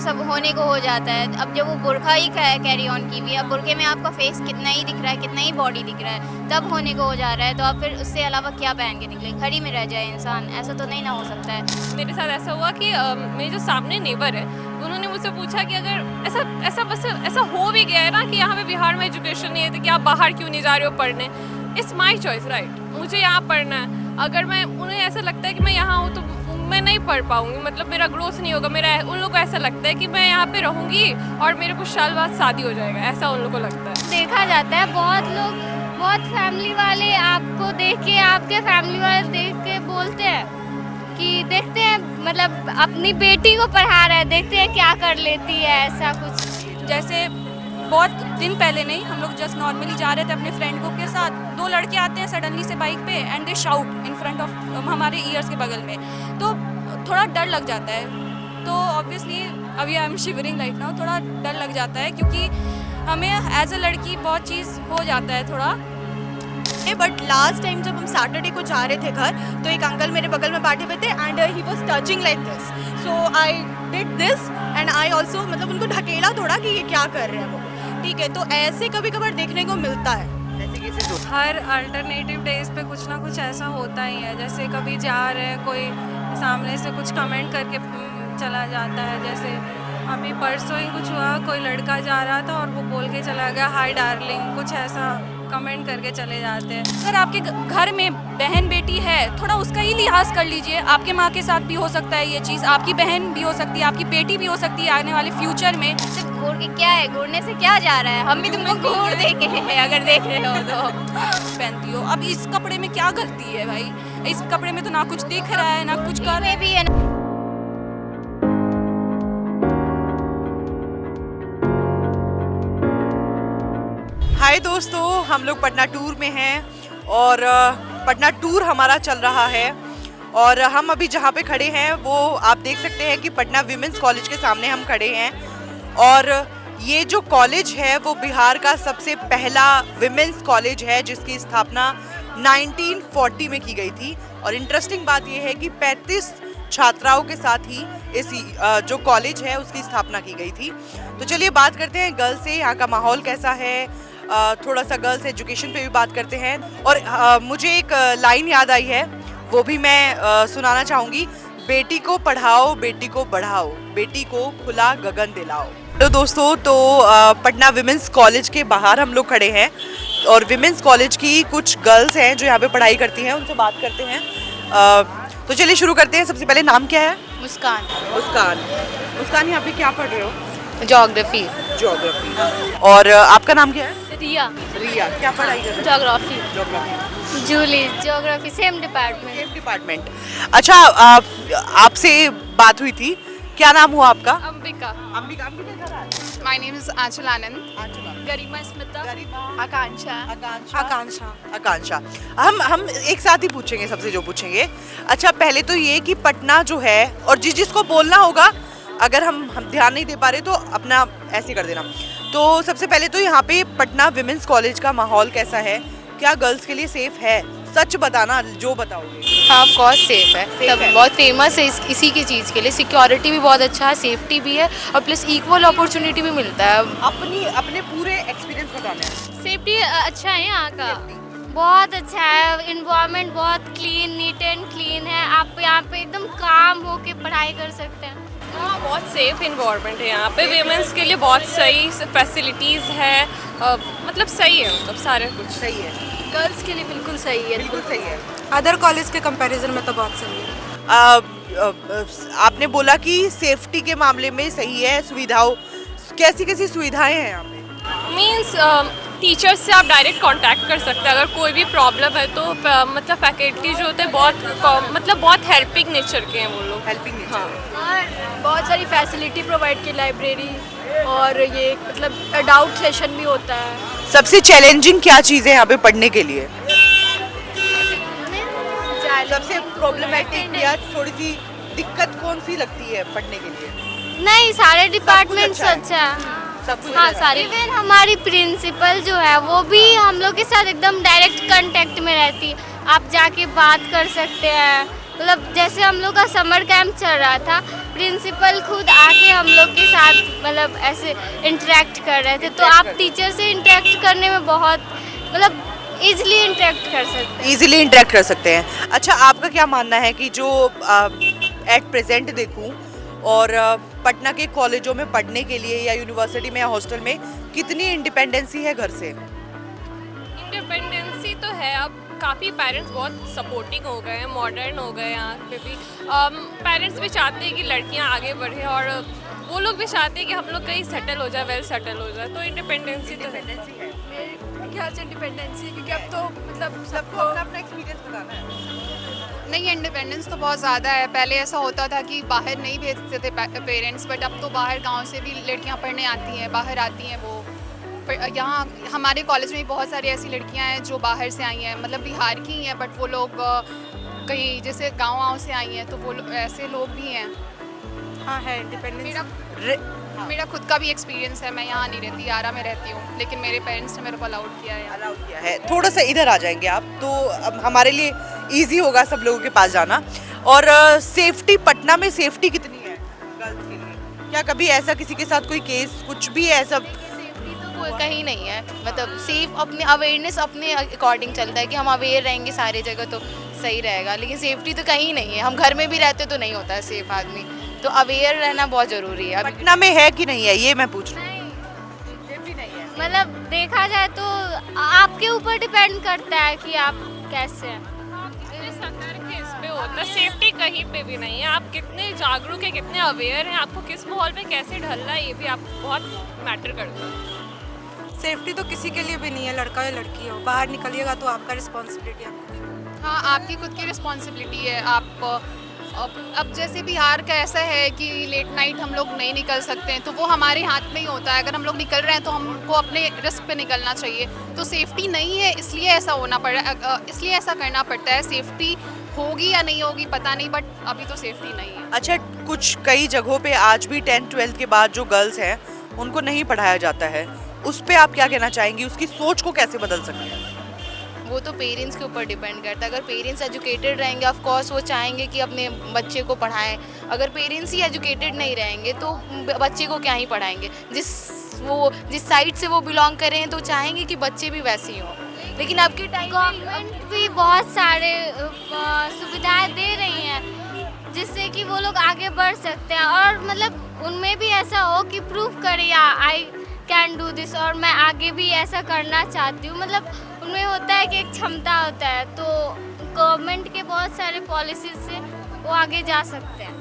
सब होने को हो जाता है। अब जब वो बुर्का ही कैरी ऑन की हुई है, अब बुर्के में आपका फेस कितना ही दिख रहा है, कितना ही बॉडी दिख रहा है, तब होने को हो जा रहा है, तो आप फिर उससे अलावा क्या पहन के निकले, खड़ी में रह जाए इंसान, ऐसा तो नहीं ना हो सकता है। मेरे साथ ऐसा हुआ कि मेरे जो सामने नेबर है उन्होंने मुझसे पूछा कि अगर ऐसा हो भी गया है ना कि यहाँ पे बिहार में एजुकेशन नहीं है तो कि आप बाहर क्यों नहीं जा रहे हो पढ़ने। इट्स माई चॉइस राइट, मुझे यहाँ पढ़ना है। अगर मैं उन्हें ऐसा लगता है कि मैं यहाँ हूँ तो मैं नहीं पढ़ पाऊँगी, मतलब मेरा ग्रोथ नहीं होगा। मेरा उन लोगों को ऐसा लगता है कि मैं यहाँ पे रहूँगी और मेरे कुछ साल बाद शादी हो जाएगा, ऐसा उन लोगों को लगता है। देखा जाता है बहुत लोग, बहुत फैमिली वाले आपको देख के, आपके फैमिली वाले देख के बोलते हैं कि देखते हैं, मतलब अपनी बेटी को पढ़ा रहे हैं, देखते हैं क्या कर लेती है, ऐसा कुछ। जैसे बहुत दिन पहले नहीं, हम लोग जस्ट नॉर्मली जा रहे थे अपने फ्रेंड को के साथ, 2 लड़के आते हैं सडनली से बाइक पे and they shout in front of हमारे ईयर्स के बगल में, तो थोड़ा डर लग जाता है। तो ऑब्वियसली अभी I am shivering right now, थोड़ा डर लग जाता है क्योंकि हमें एज अ लड़की बहुत चीज़ हो जाता है थोड़ा। बट लास्ट टाइम जब हम सैटरडे को जा रहे थे घर, तो एक अंकल मेरे बगल में बैठे हुए थे and he was touching like this, so I did this and I also, मतलब उनको ढकेला थोड़ा कि ये क्या कर रहे हैं वो, ठीक है। तो ऐसे कभी कभार देखने को मिलता है। हर अल्टरनेटिव डेज पे कुछ ना कुछ ऐसा होता ही है, जैसे कभी जा रहे हैं कोई सामने से कुछ कमेंट करके चला जाता है। जैसे अभी परसों ही कुछ हुआ, कोई लड़का जा रहा था और वो बोल के चला गया हाय डार्लिंग, कुछ ऐसा कमेंट करके चले जाते हैं। अगर आपके घर में बहन बेटी है, थोड़ा उसका ही लिहाज कर लीजिए। आपके माँ के साथ भी हो सकता है ये चीज़, आपकी बहन भी हो सकती है, आपकी बेटी भी हो सकती है आने वाले फ्यूचर में। सिर्फ घूर के क्या है, घूरने से क्या जा रहा है, हम भी तुमको घूर देंगे अगर देख रहे हो तो। पहनती हो, अब इस कपड़े में क्या गलती है भाई? इस कपड़े में तो ना कुछ दिख रहा है ना कुछ कर में भी है ना। हाय दोस्तों, हम लोग पटना टूर में हैं और पटना टूर हमारा चल रहा है और हम अभी जहाँ पे खड़े हैं वो आप देख सकते हैं कि पटना विमेंस कॉलेज के सामने हम खड़े हैं। और ये जो कॉलेज है वो बिहार का सबसे पहला विमेंस कॉलेज है जिसकी स्थापना 1940 में की गई थी। और इंटरेस्टिंग बात ये है कि 35 छात्राओं के साथ ही इस जो कॉलेज है उसकी स्थापना की गई थी। तो चलिए बात करते हैं गर्ल्स से, यहाँ का माहौल कैसा है, थोड़ा सा गर्ल्स एजुकेशन पे भी बात करते हैं। और मुझे एक लाइन याद आई है, वो भी मैं सुनाना चाहूँगी। बेटी को पढ़ाओ, बेटी को बढ़ाओ, बेटी को खुला गगन दिलाओ। तो दोस्तों, तो पटना विमेंस कॉलेज के बाहर हम लोग खड़े हैं और विमेंस कॉलेज की कुछ गर्ल्स हैं जो यहाँ पे पढ़ाई करती हैं, उनसे बात करते हैं। तो चलिए शुरू करते हैं। सबसे पहले नाम क्या है? मुस्कान। मुस्कान। मुस्कान, यहाँ पे क्या पढ़ रहे हो? ज्योग्राफी। ज्योग्राफी। और आपका नाम क्या है? रिया। रिया, क्या पढ़ाई कर रहे हो? ज्योग्राफी। ज्योग्राफी। जूली geography, same department. Same department. अच्छा, आपसे बात हुई थी, क्या नाम हुआ आपका? Ambika. Ambika. My name is Anchal Anand. Garima Smita. Akanksha. Akanksha. हम एक साथ ही पूछेंगे सबसे जो पूछेंगे। अच्छा, पहले तो ये कि पटना जो है, और जिसको बोलना होगा, अगर हम ध्यान नहीं दे पा रहे तो अपना ऐसे कर देना। तो सबसे पहले तो यहाँ पे पटना विमेंस कॉलेज का माहौल कैसा है? क्या गर्ल्स के लिए सेफ है? सच बताना, जो बताओगे। हाँ, ऑफ कोर्स सेफ है। तब बहुत फेमस है इसी की चीज़ के लिए। सिक्योरिटी भी बहुत अच्छा है, सेफ्टी भी है और प्लस इक्वल अपॉर्चुनिटी भी मिलता है। अपने पूरे एक्सपीरियंस बताना है। सेफ्टी अच्छा है यहाँ का, बहुत अच्छा है। इन्वायरमेंट बहुत क्लीन, नीट एंड क्लीन है। आप यहाँ पे एकदम काम होके पढ़ाई कर सकते हैं। हाँ, बहुत सेफ इन्वायरमेंट है यहाँ पे। वीमेंस के लिए बहुत सही फैसिलिटीज़ है, मतलब सही है, मतलब सारे कुछ सही है। गर्ल्स के लिए बिल्कुल सही है। बिल्कुल सही है। अदर कॉलेज के कंपैरिजन में तो बहुत सही है। आपने बोला कि सेफ्टी के मामले में सही है। सुविधाओं, कैसी कैसी सुविधाएं हैं यहाँ पे? मीन्स टीचर्स से आप डायरेक्ट कांटेक्ट कर सकते हैं अगर कोई भी प्रॉब्लम है तो। मतलब फैकल्टी जो होते हैं बहुत हेल्पिंग नेचर के हैं वो लोग। Helping nature. और बहुत सारी फैसिलिटी प्रोवाइड की, लाइब्रेरी, और ये मतलब डाउट सेशन भी होता है। सबसे चैलेंजिंग क्या चीज़ है यहाँ पे पढ़ने के लिए? सबसे प्रॉब्लमेटिक या थोड़ी सी दिक्कत कौन सी लगती है पढ़ने के लिए? नहीं, सारे डिपार्टमेंट्स अच्छा है। अच्छा है। सब कुछ हाँ, अच्छा है। सारी। इवन हमारी प्रिंसिपल जो है वो भी हम लोग के साथ एकदम डायरेक्ट कांटेक्ट में रहती है। आप जाके बात कर सकते हैं। मतलब जैसे हम लोग का समर कैंप चल रहा था, प्रिंसिपल खुद आके हम लोग के साथ मतलब ऐसे इंटरेक्ट कर रहे थे, तो आप टीचर से इंटरेक्ट करने में बहुत मतलब इजीली इंटरेक्ट कर सकते हैं। इजीली इंटरेक्ट कर सकते हैं। अच्छा, आपका क्या मानना है कि जो एट प्रेजेंट देखूं और पटना के कॉलेजों में पढ़ने के लिए या यूनिवर्सिटी में या हॉस्टल में कितनी इंडिपेंडेंसी है घर से? इंडिपेंडेंसी तो है, अब काफ़ी पेरेंट्स बहुत सपोर्टिंग हो गए हैं, मॉडर्न हो गए हैं यहाँ पे भी। पेरेंट्स भी चाहते हैं कि लड़कियाँ आगे बढ़ें और वो लोग भी चाहते हैं कि हम लोग कहीं सेटल हो जाए, वेल सेटल हो जाए, तो इंडिपेंडेंसी तो है। मेरे ख्याल से इंडिपेंडेंसी, क्योंकि अब तो मतलब सबको अपना एक्सपीरियंस बताना है। नहीं, इंडिपेंडेंस तो बहुत ज़्यादा है। पहले ऐसा होता था कि बाहर नहीं भेजते थे पेरेंट्स, बट अब तो बाहर गांव से भी लड़कियां पढ़ने आती हैं, बाहर आती हैं। वो यहाँ हमारे कॉलेज में भी बहुत सारी ऐसी लड़कियां हैं जो बाहर से आई हैं, मतलब बिहार की ही हैं, बट वो लोग कहीं जैसे गाँव से आई हैं, तो वो ऐसे लोग भी हैं। हाँ है इंडिपेंडेंस। मेरा खुद का भी एक्सपीरियंस है। मैं यहाँ नहीं रहती, आरा में रहती हूँ, लेकिन मेरे पेरेंट्स ने मेरे को अलाउड किया है। अलाउड किया है। थोड़ा सा इधर आ जाएंगे आप, तो अब हमारे लिए इजी होगा सब लोगों के पास जाना। और सेफ्टी, पटना में सेफ्टी कितनी है गर्ल्स के लिए? क्या कभी ऐसा किसी के साथ कोई केस कुछ भी है ऐसा? सेफ्टी तो कोई कहीं नहीं है, मतलब सेफ अपने अवेयरनेस अपने अकॉर्डिंग चलता है कि हम अवेयर रहेंगे सारी जगह तो सही रहेगा, लेकिन सेफ्टी तो कहीं नहीं है। हम घर में भी रहते तो नहीं होता है सेफ आदमी, तो अवेयर रहना बहुत ज़रूरी है। पटना में है कि नहीं है, ये मैं पूछ रही हूँ। मतलब देखा जाए तो आपके ऊपर डिपेंड करता है कि आप कैसे हैं। कितने सतर्क है इस पे होता है, सेफ्टी कहीं पे भी नहीं है। आप कितने जागरूक हैं, कितने अवेयर हैं, आपको किस माहौल में कैसे ढलना है, ये भी आप बहुत मैटर करता है। सेफ्टी तो किसी के लिए भी नहीं है, लड़का या लड़की हो, बाहर निकलिएगा तो आपका रिस्पॉन्सिबिलिटी है। हाँ, आपकी खुद की रिस्पॉन्सिबिलिटी है। आप अब जैसे बिहार का ऐसा है कि लेट नाइट हम लोग नहीं निकल सकते हैं, तो वो हमारे हाथ में ही होता है। अगर हम लोग निकल रहे हैं तो हमको अपने रिस्क पे निकलना चाहिए। तो सेफ्टी नहीं है, इसलिए ऐसा होना पड़ रहा है, इसलिए ऐसा करना पड़ता है। सेफ्टी होगी या नहीं होगी पता नहीं, बट अभी तो सेफ्टी नहीं है। अच्छा, कुछ कई जगहों पे आज भी 10th-12th के बाद जो गर्ल्स हैं उनको नहीं पढ़ाया जाता है, उस पे आप क्या कहना चाहेंगी? उसकी सोच को कैसे बदल सकते हैं? वो तो पेरेंट्स के ऊपर डिपेंड करता है। अगर पेरेंट्स एजुकेटेड रहेंगे, ऑफ कोर्स वो चाहेंगे कि अपने बच्चे को पढ़ाएं। अगर पेरेंट्स ही एजुकेटेड नहीं रहेंगे तो बच्चे को क्या ही पढ़ाएंगे। जिस साइड से वो बिलोंग करें तो चाहेंगे कि बच्चे भी वैसे ही हों। लेकिन अब के टाइम गवर्नमेंट भी बहुत सारे सुविधाएं दे रही हैं जिससे कि वो लोग आगे बढ़ सकते हैं, और मतलब उनमें भी ऐसा हो कि प्रूफ करे या आई कैन डू दिस, और मैं आगे भी ऐसा करना चाहती हूँ। मतलब उनमें होता है कि एक क्षमता होता है, तो गवर्नमेंट के बहुत सारे पॉलिसीज से वो आगे जा सकते हैं।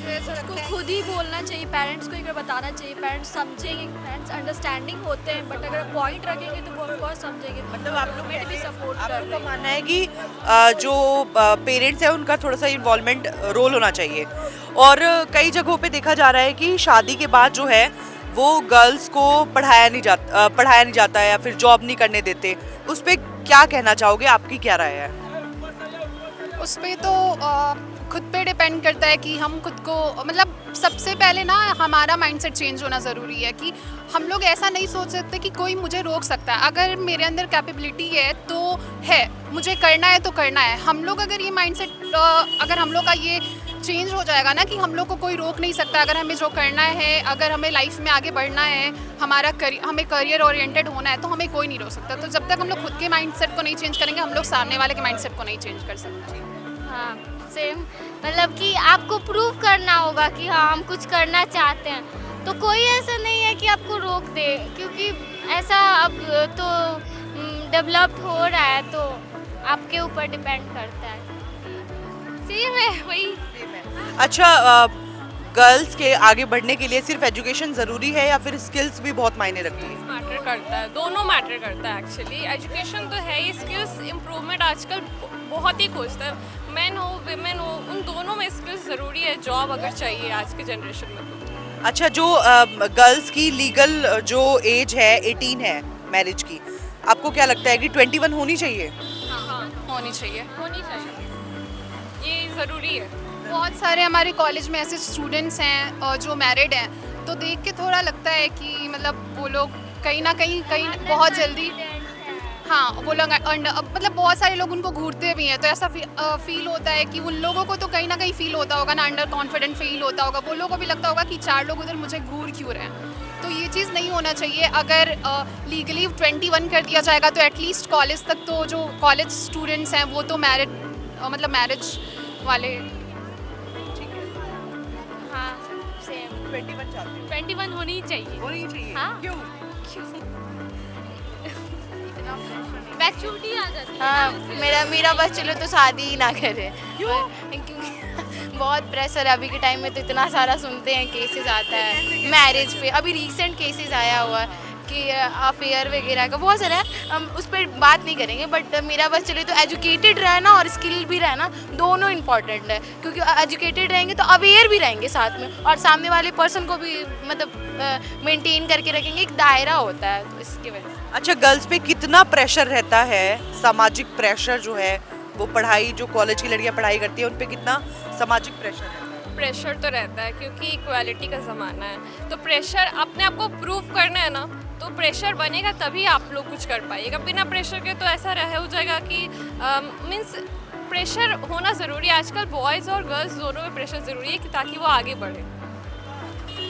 उसको खुद ही बोलना चाहिए, पेरेंट्स को एक बार बताना चाहिए। पेरेंट्स समझेंगे, पेरेंट्स अंडरस्टैंडिंग होते हैं, बट अगर पॉइंट रखेंगे तो वो ऑफकोर्स समझेंगे। मतलब आप लोग भी सपोर्ट कर रहे का हैं। मानना है कि जो पेरेंट्स हैं उनका थोड़ा सा इन्वॉल्वमेंट रोल होना चाहिए। और कई जगहों पे देखा जा रहा है कि शादी के बाद जो है वो गर्ल्स को पढ़ाया नहीं जाता है या फिर जॉब नहीं करने देते। उस पर क्या कहना चाहोगे, आपकी क्या राय है? उस पर तो खुद पे डिपेंड करता है कि हम खुद को, मतलब सबसे पहले ना हमारा माइंडसेट चेंज होना ज़रूरी है कि हम लोग ऐसा नहीं सोच सकते कि कोई मुझे रोक सकता है। अगर मेरे अंदर कैपेबिलिटी है तो है, मुझे करना है तो करना है। हम लोग अगर ये माइंडसेट, अगर हम लोग का ये चेंज हो जाएगा ना कि हम लोग को कोई रोक नहीं सकता, अगर हमें जो करना है, अगर हमें लाइफ में आगे बढ़ना है, हमें करियर ओरिएंटेड होना है, तो हमें कोई नहीं रोक सकता। तो जब तक हम लोग खुद के माइंडसेट को नहीं चेंज करेंगे, हम लोग सामने वाले के माइंडसेट को नहीं चेंज कर सकते। हाँ सेम, मतलब कि आपको प्रूव करना होगा कि हाँ हम कुछ करना चाहते हैं, तो कोई ऐसा नहीं है कि आपको रोक दे, क्योंकि ऐसा अब तो डेवलप्ड हो रहा है, तो आपके ऊपर डिपेंड करता है। सेम है वही। अच्छा, गर्ल्स के आगे बढ़ने के लिए सिर्फ एजुकेशन ज़रूरी है या फिर स्किल्स भी बहुत मायने रखती है? मैटर करता है, दोनों मैटर करता है एक्चुअली। एजुकेशन तो है ही, स्किल्स इम्प्रूवमेंट आजकल बहुत ही खोजता है। मेन हो विमेन हो, उन दोनों में स्किल्स ज़रूरी है, जॉब अगर चाहिए आज के जनरेशन में तो। अच्छा, जो गर्ल्स की लीगल जो एज है 18 है मैरिज की, आपको क्या लगता है कि 21 होनी चाहिए? हाँ, होनी चाहिए। होनी चाहिए, ये ज़रूरी है। बहुत सारे हमारे कॉलेज में ऐसे स्टूडेंट्स हैं जो मैरिड हैं, तो देख के थोड़ा लगता है कि मतलब वो लोग कहीं ना कहीं बहुत जल्दी, हाँ वो लोग मतलब बहुत सारे लोग उनको घूरते भी हैं, तो ऐसा फील होता है कि उन लोगों को तो कहीं ना कहीं फील होता होगा ना, अंडर कॉन्फिडेंट फील होता होगा, वो लोगों को भी लगता होगा कि 4 लोग उधर मुझे घूर क्यों रहे हैं। तो ये चीज़ नहीं होना चाहिए। अगर लीगली 21 कर दिया जाएगा तो एटलीस्ट कॉलेज तक तो जो कॉलेज स्टूडेंट्स हैं वो तो मैरिज वाले। हाँ सेम 21 चाहते हो? 21 होनी ही चाहिए। होनी चाहिए। हाँ। क्यों? मैच्योरिटी आ जाती है हाँ ना, इसलिए। मेरा बस चलो तो शादी ही ना करे, क्योंकि बहुत प्रेशर है अभी के टाइम में। तो इतना सारा सुनते हैं, केसेस आता है मैरिज पे। अभी रिसेंट केसेस आया हुआ है कि अफेयर वगैरह का बहुत सारा है, हम उस पर बात नहीं करेंगे। बट मेरा बस चले तो एजुकेटेड रहना और स्किल भी रहना दोनों इम्पॉर्टेंट है, क्योंकि एजुकेटेड रहेंगे तो अवेयर भी रहेंगे साथ में, और सामने वाले पर्सन को भी मतलब मेंटेन करके रखेंगे। एक दायरा होता है, तो इसकी वजह से। अच्छा, गर्ल्स पे कितना प्रेशर रहता है, सामाजिक प्रेशर जो है वो पढ़ाई, जो कॉलेज की लड़कियां पढ़ाई करती है उन पे कितना सामाजिक प्रेशर है? प्रेशर तो रहता है क्योंकि इक्वालिटी का ज़माना है, तो प्रेशर अपने आप को प्रूव करना है ना, तो प्रेशर बनेगा तभी आप लोग कुछ कर पाइएगा। बिना प्रेशर के तो ऐसा रह हो जाएगा कि मीन्स प्रेशर होना ज़रूरी है। आजकल बॉयज़ और गर्ल्स दोनों में प्रेशर ज़रूरी है कि ताकि वो आगे बढ़े।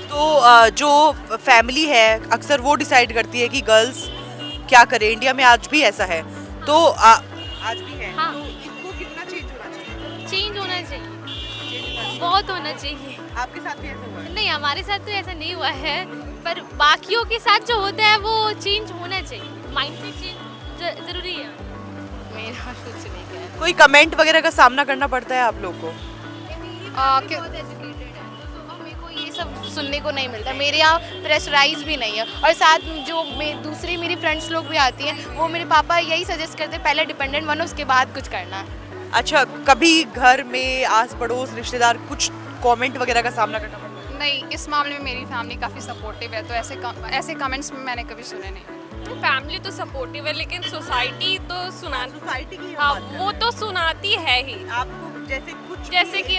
तो जो फैमिली है अक्सर वो डिसाइड करती है कि गर्ल्स क्या करें। इंडिया में आज भी ऐसा है, तो आज भी है। हाँ। तो इसको कितना चेंज होना चाहिए? चेंज होना चाहिए, बहुत होना चाहिए। आपके साथ भी ऐसा हुआ है? नहीं, हमारे साथ तो ऐसा नहीं हुआ है, पर बाकियों के साथ जो होता है वो चेंज होना चाहिए। माइंडसेट चेंज जरूरी है। मेरा कुछ नहीं कहना। कोई कमेंट वगैरह का सामना करना पड़ता है आप लोग को? मेरे को ये सब सुनने को नहीं मिलता। मेरे यहाँ प्रेशराइज भी नहीं है, और साथ जो दूसरी मेरी फ्रेंड्स लोग भी आती हैं, वो मेरे पापा यही सजेस्ट करते हैं पहले डिपेंडेंट बनो, उसके बाद कुछ करना। अच्छा, कभी घर में आस पड़ोस रिश्तेदार कुछ कमेंट वगैरह का सामना करना पड़ता है? नहीं, इस मामले में मेरी फैमिली काफ़ी सपोर्टिव है, तो ऐसे कमेंट्स मैंने कभी सुने नहीं। फैमिली तो सपोर्टिव है, लेकिन सोसाइटी तो सोसाइटी की हाँ वो तो सुनाती है ही। आपको जैसे कि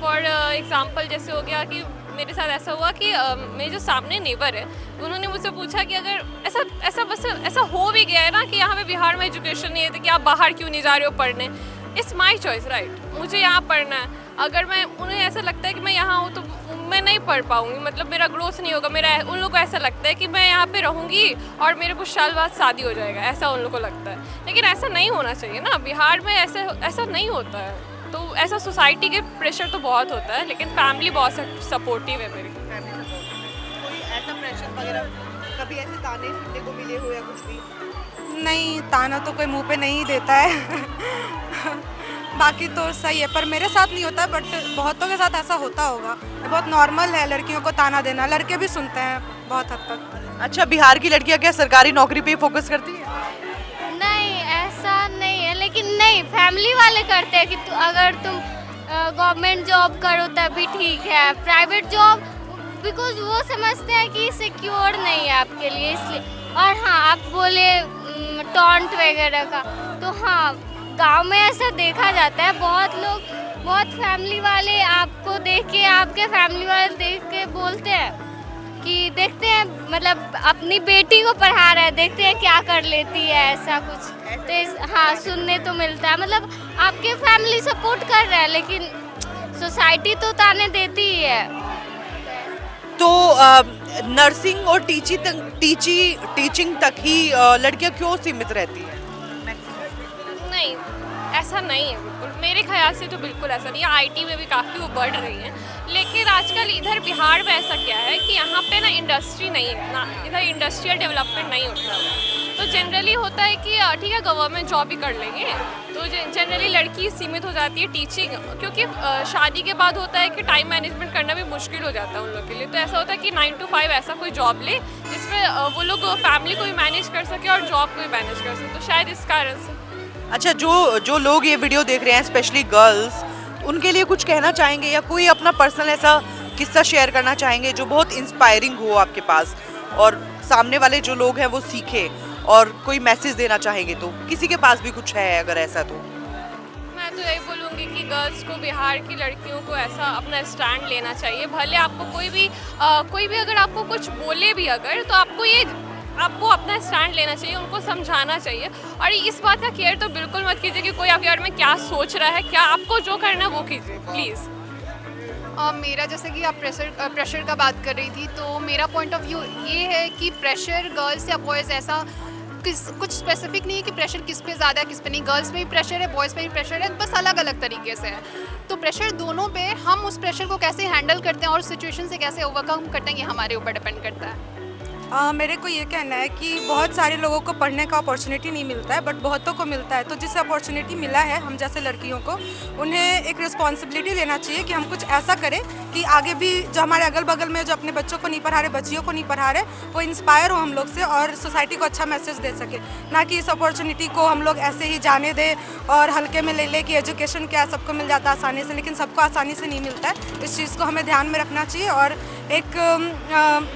फॉर एग्जांपल जैसे हो गया कि मेरे साथ ऐसा हुआ कि मेरे जो सामने नेबर है उन्होंने मुझसे पूछा कि अगर ऐसा हो भी गया है ना कि यहाँ पे बिहार में एजुकेशन नहीं है, तो कि आप बाहर क्यों नहीं जा रहे हो पढ़ने। इट्स माई चॉइस, राइट, मुझे यहाँ पढ़ना है। अगर उन्हें ऐसा लगता है कि मैं यहाँ हूँ तो मैं नहीं पढ़ पाऊँगी, मतलब मेरा ग्रोथ नहीं होगा। उन लोगों को ऐसा लगता है कि मैं यहाँ पे रहूँगी और मेरे कुछ साल बाद शादी हो जाएगा, ऐसा उन लोगों को लगता है। लेकिन ऐसा नहीं होना चाहिए ना, बिहार में ऐसा नहीं होता है। तो ऐसा सोसाइटी के प्रेशर तो बहुत होता है, लेकिन फैमिली बहुत सपोर्टिव है मेरी। कोई ऐसा प्रेशर वगैरह कभी ऐसे ताने सुनने को मिले हो या कुछ भी? नहीं, ताना तो कोई मुंह पे नहीं देता है बाकी तो सही है, पर मेरे साथ नहीं होता, बट बहुतों के साथ ऐसा होता होगा। बहुत नॉर्मल है लड़कियों को ताना देना, लड़के भी सुनते हैं बहुत हद तक। अच्छा, बिहार की लड़कियां क्या सरकारी नौकरी पे फोकस करती है? नहीं, ऐसा नहीं है, लेकिन नहीं, फैमिली वाले करते हैं कि अगर तुम गवर्नमेंट जॉब करो तभी ठीक है। प्राइवेट जॉब बिकॉज वो समझते हैं कि सिक्योर नहीं है आपके लिए, इसलिए। और हाँ, आप बोले टॉन्ट वगैरह का, तो हाँ गांव में ऐसा देखा जाता है। बहुत फैमिली वाले आपको देख के, आपके फैमिली वाले देख के बोलते हैं कि देखते हैं, मतलब अपनी बेटी को पढ़ा रहे हैं, देखते हैं क्या कर लेती है, ऐसा कुछ। तो हाँ, सुनने तो मिलता है, मतलब आपके फैमिली सपोर्ट कर रहा है, लेकिन सोसाइटी तो ताने देती ही है। तो नर्सिंग और टीचिंग तक ही लड़कियां क्यों सीमित रहती हैं? नहीं, ऐसा नहीं है बिल्कुल, मेरे ख्याल से तो बिल्कुल ऐसा नहीं है। आईटी में भी काफ़ी वो बढ़ रही हैं, लेकिन आजकल इधर बिहार में ऐसा क्या है कि यहाँ पे ना इंडस्ट्री नहीं है ना, इधर इंडस्ट्रियल डेवलपमेंट नहीं होता है। तो जनरली होता है कि ठीक है गवर्नमेंट जॉब ही कर लेंगे, तो जनरली लड़की सीमित हो जाती है टीचिंग, क्योंकि शादी के बाद होता है कि टाइम मैनेजमेंट करना भी मुश्किल हो जाता है उन लोग के लिए। तो ऐसा होता है कि 9 to 5 ऐसा कोई जॉब ले जिसमें वो लोग फैमिली को भी मैनेज कर सके और जॉब को भी मैनेज कर सके, तो शायद इस कारण से। अच्छा, जो लोग ये वीडियो देख रहे हैं, स्पेशली गर्ल्स, उनके लिए कुछ कहना चाहेंगे या कोई अपना पर्सनल ऐसा किस्सा शेयर करना चाहेंगे जो बहुत इंस्पायरिंग हो आपके पास, और सामने वाले जो लोग हैं वो सीखे, और कोई मैसेज देना चाहेंगे तो किसी के पास भी कुछ है अगर ऐसा तो? मैं तो यही बोलूँगी कि गर्ल्स को, बिहार की लड़कियों को ऐसा अपना स्टैंड लेना चाहिए। भले आपको कोई भी अगर आपको कुछ बोले भी अगर, तो आपको ये आपको अपना स्टैंड लेना चाहिए, उनको समझाना चाहिए। और इस बात का केयर तो बिल्कुल मत कीजिए कि कोई आपके बारे में क्या सोच रहा है, क्या आपको जो करना है वो कीजिए प्लीज़। मेरा जैसे कि आप प्रेशर का बात कर रही थी, तो मेरा पॉइंट ऑफ व्यू ये है कि प्रेशर गर्ल्स या बॉयज़ ऐसा कुछ स्पेसिफिक नहीं है कि प्रेशर किस पे ज़्यादा है किस पे नहीं। गर्ल्स में भी प्रेशर है, बॉयज़ में भी प्रेशर है, बस अलग अलग तरीके से है। तो प्रेशर दोनों पे, हम उस प्रेशर को कैसे हैंडल करते हैं और सिचुएशन से कैसे ओवरकम करते हैं, ये हमारे ऊपर डिपेंड करता है। मेरे को ये कहना है कि बहुत सारे लोगों को पढ़ने का अपॉर्चुनिटी नहीं मिलता है, बट बहुतों को मिलता है। तो जिसे अपॉर्चुनिटी मिला है, हम जैसे लड़कियों को, उन्हें एक रिस्पॉन्सिबिलिटी लेना चाहिए कि हम कुछ ऐसा करें कि आगे भी जो हमारे अगल बगल में जो अपने बच्चों को नहीं पढ़ा रहे, बच्चियों को नहीं पढ़ा रहे, वो इंस्पायर हो हम लोग से और सोसाइटी को अच्छा मैसेज दे सके। ना कि इस अपॉर्चुनिटी को हम लोग ऐसे ही जाने दें और हल्के में ले कि एजुकेशन क्या सबको मिल जाता है आसानी से, लेकिन सबको आसानी से नहीं मिलता है। इस चीज़ को हमें ध्यान में रखना चाहिए और एक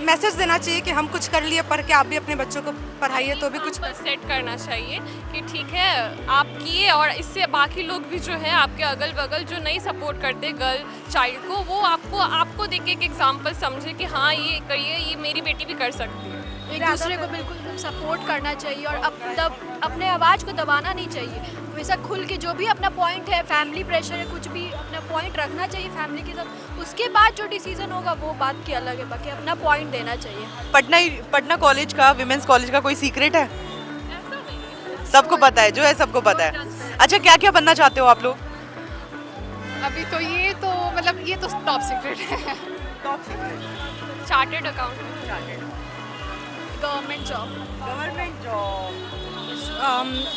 मैसेज देना चाहिए कि हम कुछ कर लिए पढ़ के, आप भी अपने बच्चों को पढ़ाइए तो भी कुछ सेट करना चाहिए कि ठीक है आप किए, और इससे बाकी लोग भी जो है आपके अगल बगल जो नहीं सपोर्ट करते गर्ल चाइल्ड को, वो आपको देख के एक एग्जांपल समझे कि हाँ ये करिए, ये मेरी बेटी भी कर सकती है। एक दूसरे को बिल्कुल सपोर्ट करना चाहिए और अपने आवाज़ को दबाना नहीं चाहिए। हमेशा खुल के जो भी अपना पॉइंट है, फैमिली प्रेशर है, कुछ भी अपना पॉइंट रखना चाहिए फैमिली के साथ। उसके बाद जो डिसीजन होगा वो बात की अलग है, बाकी अपना पॉइंट देना चाहिए। पटना कॉलेज का, विमेंस कॉलेज का कोई सीक्रेट है? सबको पता है, जो है सबको पता है। अच्छा, क्या क्या बनना चाहते हो आप लोग? अभी तो ये तो मतलब ये तो टॉप सीक्रेट है। Chartered accountant, government job,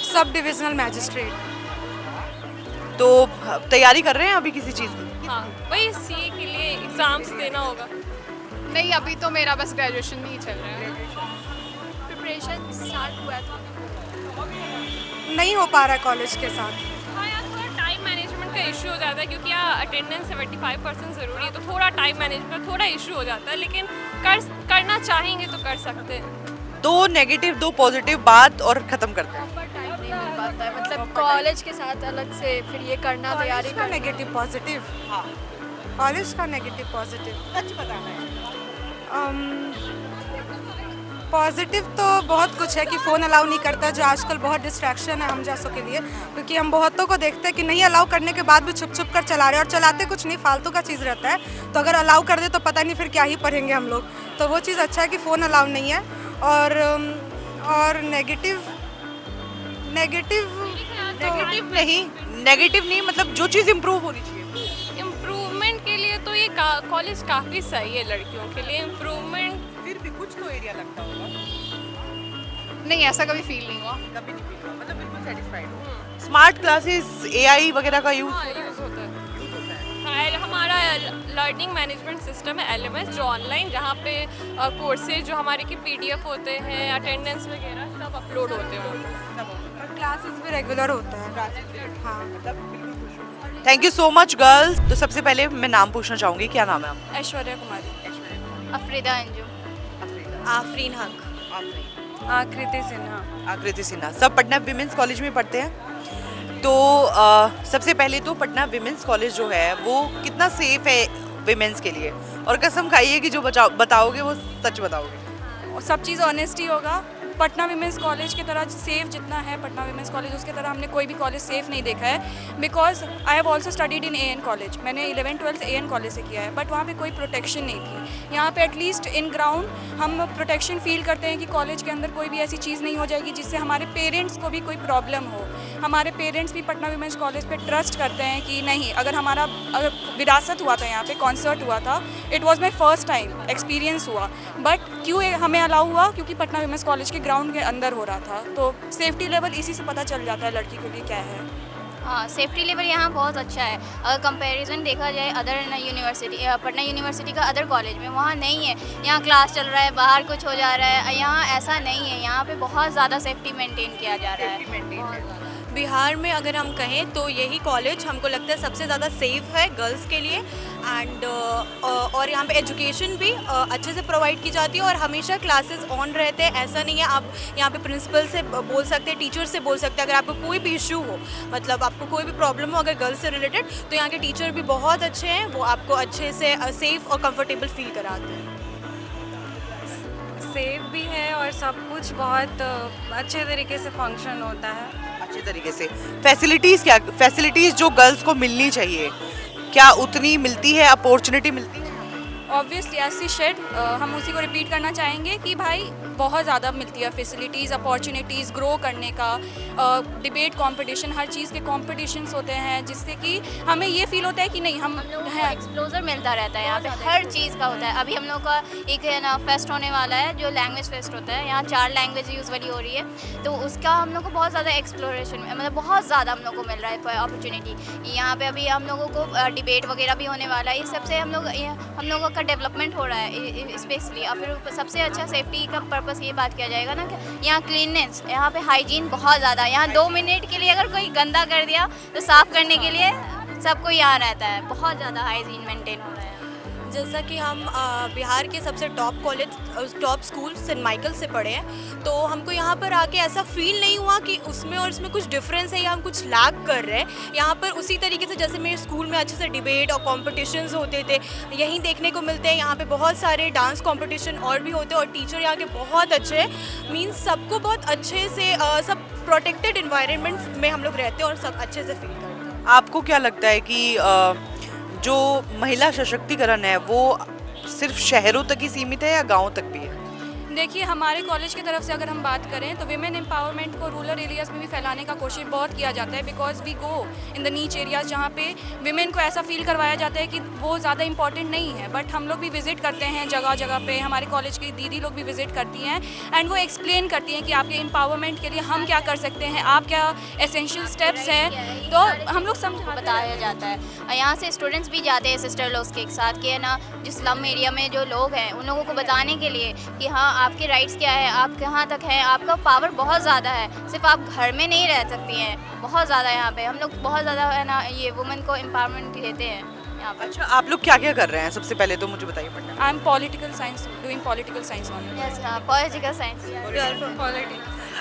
sub divisional magistrate. तो तैयारी कर रहे हैं अभी किसी चीज़ की? हाँ वही सीए के लिए एग्जाम्स देना होगा। नहीं, अभी तो मेरा बस ग्रेजुएशन ही चल रहा है। प्रिपरेशन स्टार्ट हुआ था, नहीं हो पा रहा है कॉलेज के साथ। हाँ यार, थोड़ा टाइम मैनेजमेंट का इशू हो जाता है क्योंकि यहाँ अटेंडेंस 75% ज़रूरी है, तो थोड़ा टाइम मैनेजमेंट थोड़ा इशू हो जाता है, लेकिन करना चाहेंगे तो कर सकते हैं। 2 नेगेटिव 2 पॉजिटिव बात और ख़त्म करते हैं। टाइम नहीं मिल पाता है, मतलब कॉलेज के साथ अलग से फिर ये करना, तैयारी का नेगेटिव पॉजिटिव, कॉलेज का नेगेटिव पॉजिटिव सच बताना है। पॉजिटिव तो बहुत कुछ है कि फ़ोन अलाउ नहीं करता, जो आजकल बहुत डिस्ट्रैक्शन है हम जैसों के लिए, क्योंकि हम बहुतों को देखते हैं कि नहीं अलाउ करने के बाद भी छुप छुप कर चला रहे हैं और चलाते कुछ नहीं, फालतू का चीज़ रहता है। तो अगर अलाउ कर दे तो पता नहीं फिर क्या ही पढ़ेंगे हम लोग। तो वो चीज़ अच्छा है कि फ़ोन अलाउ नहीं है। और नेगेटिव नहीं, मतलब जो चीज़ इम्प्रूव होनी चाहिए। इम्प्रूवमेंट के लिए तो ये कॉलेज काफ़ी सही है लड़कियों के लिए। इम्प्रूवमेंट फिर भी कुछ तो एरिया लगता होगा। नहीं, ऐसा कभी फील नहीं हुआ। कभी नहीं फील हुआ, मतलब बिल्कुल सेटिस्फाइड हो। स्मार्ट क्लासेस, एआई वगैरह का यूज़ यूज़ होता है। हमारा लर्निंग मैनेजमेंट सिस्टम है LMS, जो ऑनलाइन, जहाँ पे कोर्सेज जो हमारे की PDF होते हैं, अटेंडेंस वगैरह सब अपलोड होते हैं। क्लासेस भी रेगुलर होता है। हाँ, thank you so much girls. तो सबसे पहले मैं नाम पूछना चाहूँगी, क्या नाम है आपका? ऐश्वर्या कुमारी, अफरीदा अंजुम, आफरीन हक, आकृति सिन्हा। आकृति सिन्हा। सब पटना विमेंस कॉलेज में पढ़ते हैं। तो सबसे पहले तो पटना विमेंस कॉलेज जो है वो कितना सेफ है विमेंस के लिए, और कसम खाइए कि जो बताओगे वो सच बताओगे। और सब चीज़ ऑनेस्टी होगा। पटना विमेंस कॉलेज की तरह सेफ जितना है पटना विमेंस कॉलेज, उसकी तरह हमने कोई भी कॉलेज सेफ नहीं देखा है। Because I have also studied in AN college, मैंने 11th-12th AN कॉलेज से किया है, बट वहाँ पे कोई प्रोटेक्शन नहीं थी। यहाँ पे एटलीस्ट इन ग्राउंड हम प्रोटेक्शन फील करते हैं कि कॉलेज के अंदर कोई भी ऐसी चीज़ नहीं हो जाएगी जिससे हमारे पेरेंट्स को भी कोई प्रॉब्लम हो। हमारे पेरेंट्स भी पटना विमेंस कॉलेज पे ट्रस्ट करते हैं कि नहीं, अगर विरासत हुआ था, यहाँ पे कॉन्सर्ट हुआ था, it was my first time experience हुआ, बट क्यों हमें अलाउ हुआ? क्योंकि पटना विमेंस कॉलेज के ग्राउंड के अंदर हो रहा था। तो सेफ्टी लेवल इसी से पता चल जाता है लड़की के लिए क्या है। हाँ, सेफ्टी लेवल यहाँ बहुत अच्छा है। अगर कंपैरिजन देखा जाए अदर यूनिवर्सिटी, पटना यूनिवर्सिटी का अदर कॉलेज में, वहाँ नहीं है। यहाँ क्लास चल रहा है, बाहर कुछ हो जा रहा है, यहाँ ऐसा नहीं है। यहाँ पे बहुत ज़्यादा सेफ्टी मेंटेन किया जा रहा है। बिहार में अगर हम कहें तो यही कॉलेज हमको लगता है सबसे ज़्यादा सेफ़ है गर्ल्स के लिए। एंड और यहाँ पे एजुकेशन भी अच्छे से प्रोवाइड की जाती है और हमेशा क्लासेस ऑन रहते हैं। ऐसा नहीं है, आप यहाँ पे प्रिंसिपल से बोल सकते हैं, टीचर से बोल सकते हैं। अगर आपको कोई भी इशू हो, मतलब आपको कोई भी प्रॉब्लम हो अगर गर्ल्स से रिलेटेड, तो यहाँ के टीचर भी बहुत अच्छे हैं, वो आपको अच्छे से सेफ़ और कंफर्टेबल फील कराते हैं। सेफ भी है और सब कुछ बहुत अच्छे तरीके से फंक्शन होता है। अच्छे तरीके से फैसिलिटीज़ जो गर्ल्स को मिलनी चाहिए, क्या उतनी मिलती है, अपॉर्चुनिटी मिलती है? ऑब्वियसली एज सी शेड हम उसी को रिपीट करना चाहेंगे कि भाई बहुत ज़्यादा मिलती है फैसिलिटीज़, अपॉर्चुनिटीज़ ग्रो करने का, डिबेट कंपटीशन, हर चीज़ के कंपटीशंस होते हैं जिससे कि हमें ये फील होता है कि नहीं हम हैं। एक्सप्लोजर मिलता रहता है यहाँ पे, हर चीज़ का होता है। अभी हम लोग का एक है ना फेस्ट होने वाला है जो लैंग्वेज फेस्ट होता है, यहाँ 4 लैंग्वेज यूजुअली हो रही है, तो उसका हम लोग को बहुत ज़्यादा एक्सप्लोरेशन मतलब बहुत ज़्यादा हम लोग को मिल रहा है अपॉर्चुनिटी। यहाँ पे अभी हम लोगों को डिबेट वगैरह भी होने वाला है, इस सबसे हम लोगों का डेवलपमेंट हो रहा है स्पेशली। और फिर सबसे अच्छा सेफ्टी का पर्पस ये बात किया जाएगा ना कि यहाँ क्लीननेस, यहाँ पे हाइजीन बहुत ज़्यादा। यहाँ 2 मिनट के लिए अगर कोई गंदा कर दिया तो साफ़ करने के लिए सबको यहाँ रहता है, बहुत ज़्यादा हाइजीन मेंटेन हो रहा है। जैसा कि हम बिहार के सबसे टॉप स्कूल सेंट माइकल से पढ़े हैं, तो हमको यहाँ पर आके ऐसा फील नहीं हुआ कि उसमें और इसमें कुछ डिफरेंस है या हम कुछ लैग कर रहे हैं। यहाँ पर उसी तरीके से जैसे मेरे स्कूल में अच्छे से डिबेट और कॉम्पिटिशन्स होते थे, यहीं देखने को मिलते हैं। यहाँ पे बहुत सारे डांस कॉम्पिटिशन और भी होते हैं और टीचर यहाँ के बहुत अच्छे हैं। मीन्स सबको बहुत अच्छे से सब प्रोटेक्टेड इन्वायरमेंट में हम लोग रहते हैं और सब अच्छे से फील करते हैं। आपको क्या लगता है कि जो महिला सशक्तिकरण है वो सिर्फ शहरों तक ही सीमित है या गांवों तक भी है? देखिए हमारे कॉलेज की तरफ से अगर हम बात करें तो विमेन एम्पावरमेंट को रूरल एरियाज़ में भी फैलाने का कोशिश बहुत किया जाता है, because we go in the niche areas जहाँ पे विमेन को ऐसा फील करवाया जाता है कि वो ज़्यादा इंपॉर्टेंट नहीं है। बट हम लोग भी विजिट करते हैं जगह जगह पे, हमारे कॉलेज की दीदी लोग भी विजिट करती हैं एंड वो एक्सप्लेन करती हैं कि आपके एम्पावरमेंट के लिए हम क्या कर सकते हैं, आप क्या एसेंशियल स्टेप्स हैं, तो हम लोग बताया जाता है। यहाँ से स्टूडेंट्स भी जाते हैं सिस्टर लोग के साथ, कि है ना जो स्लम एरिया में जो लोग हैं उन लोगों को बताने के लिए कि हाँ आपके राइट्स क्या है, आप कहाँ तक हैं, आपका पावर बहुत ज़्यादा है, सिर्फ आप घर में नहीं रह सकती हैं, बहुत ज़्यादा यहाँ पे हम लोग बहुत ज़्यादा है ना ये वुमेन को एम्पावरमेंट देते हैं यहाँ पर। अच्छा, आप लोग क्या क्या कर रहे हैं? सबसे पहले तो मुझे बताइए। पढ़ना I am political science, doing political science only. Yes, political science.